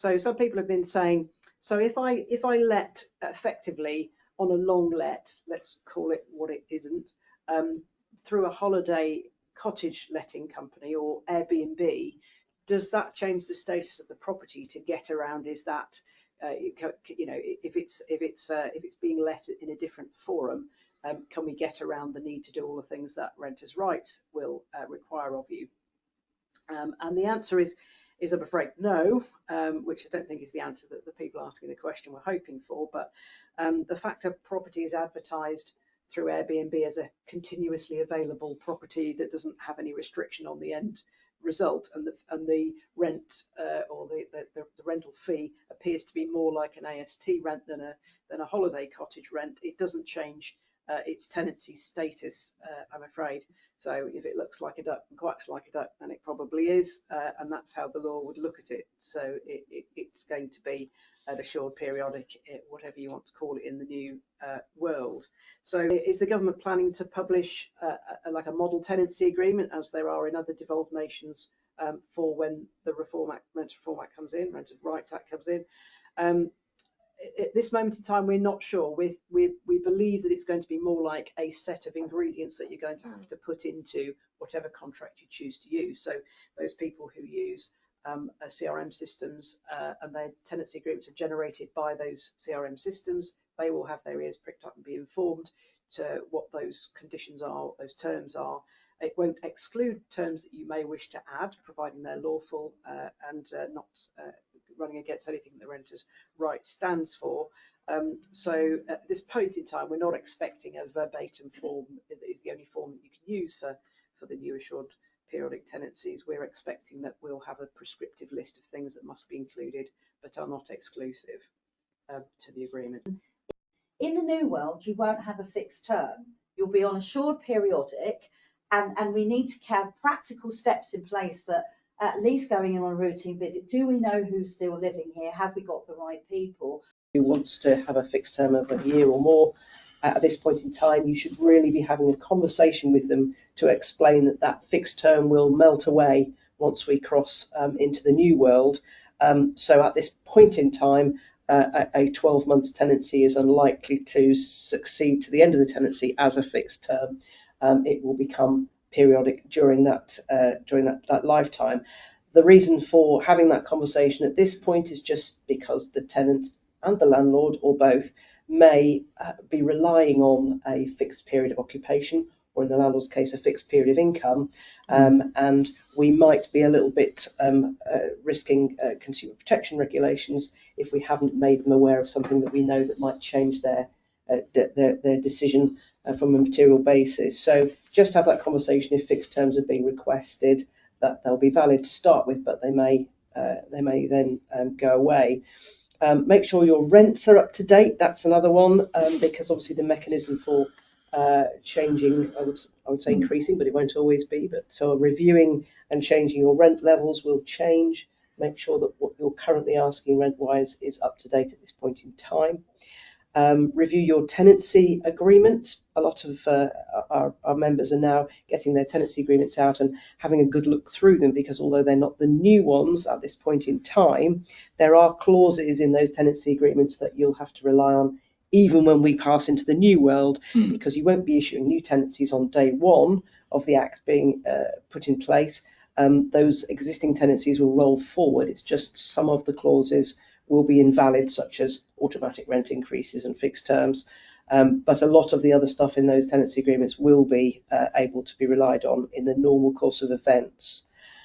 So some people have been saying, so if I let effectively on a long let, let's call it what it isn't, through a holiday cottage letting company or Airbnb, does that change the status of the property to get around? Is that if it's being let in a different forum, can we get around the need to do all the things that renters' rights will require of you? And the answer is I'm afraid no, which I don't think is the answer that the people asking the question were hoping for. But the fact a property is advertised through Airbnb as a continuously available property that doesn't have any restriction on the end result, and the rent or the rental fee appears to be more like an AST rent than a holiday cottage rent, it doesn't change its tenancy status, I'm afraid. So if it looks like a duck and quacks like a duck, then it probably is, and that's how the law would look at it. So it's going to be an assured periodic, whatever you want to call it, in the new world. So is the government planning to publish like a model tenancy agreement, as there are in other devolved nations, for when the Reform Act, Renters Reform Act comes in, Renters Rights Act comes in? At this moment in time, we're not sure. We believe that it's going to be more like a set of ingredients that you're going to have to put into whatever contract you choose to use. So those people who use CRM systems and their tenancy agreements are generated by those CRM systems, they will have their ears pricked up and be informed to what those conditions are, what those terms are. It won't exclude terms that you may wish to add, providing they're lawful and not running against anything that Renters' Rights stands for. So at this point in time, we're not expecting a verbatim form that is the only form that you can use for the new Assured Periodic Tenancies. We're expecting that we'll have a prescriptive list of things that must be included but are not exclusive to the agreement. In the new world, you won't have a fixed term. You'll be on Assured Periodic, and we need to have practical steps in place that at least going in on a routine visit. Do we know who's still living here? Have we got the right people? Who wants to have a fixed term of a year or more? At this point in time, you should really be having a conversation with them to explain that that fixed term will melt away once we cross into the new world. So at this point in time, a 12 months tenancy is unlikely to succeed to the end of the tenancy as a fixed term. It will become periodic during that lifetime. The reason for having that conversation at this point is just because the tenant and the landlord, or both, may be relying on a fixed period of occupation, or in the landlord's case, a fixed period of income, and we might be a little bit risking consumer protection regulations if we haven't made them aware of something that we know that might change their decision from a material basis. So just have that conversation if fixed terms are being requested, that they'll be valid to start with, but they may then go away. Make sure your rents are up to date. That's another one, because obviously the mechanism for changing, I would say increasing, but it won't always be, but for reviewing and changing your rent levels will change. Make sure that what you're currently asking rent-wise is up to date at this point in time. Review your tenancy agreements. A lot of our members are now getting their tenancy agreements out and having a good look through them, because although they're not the new ones at this point in time, there are clauses in those tenancy agreements that you'll have to rely on even when we pass into the new world, because you won't be issuing new tenancies on day one of the Act being put in place. Those existing tenancies will roll forward. It's just some of the clauses will be invalid, such as automatic rent increases and fixed terms. But a lot of the other stuff in those tenancy agreements will be able to be relied on in the normal course of events.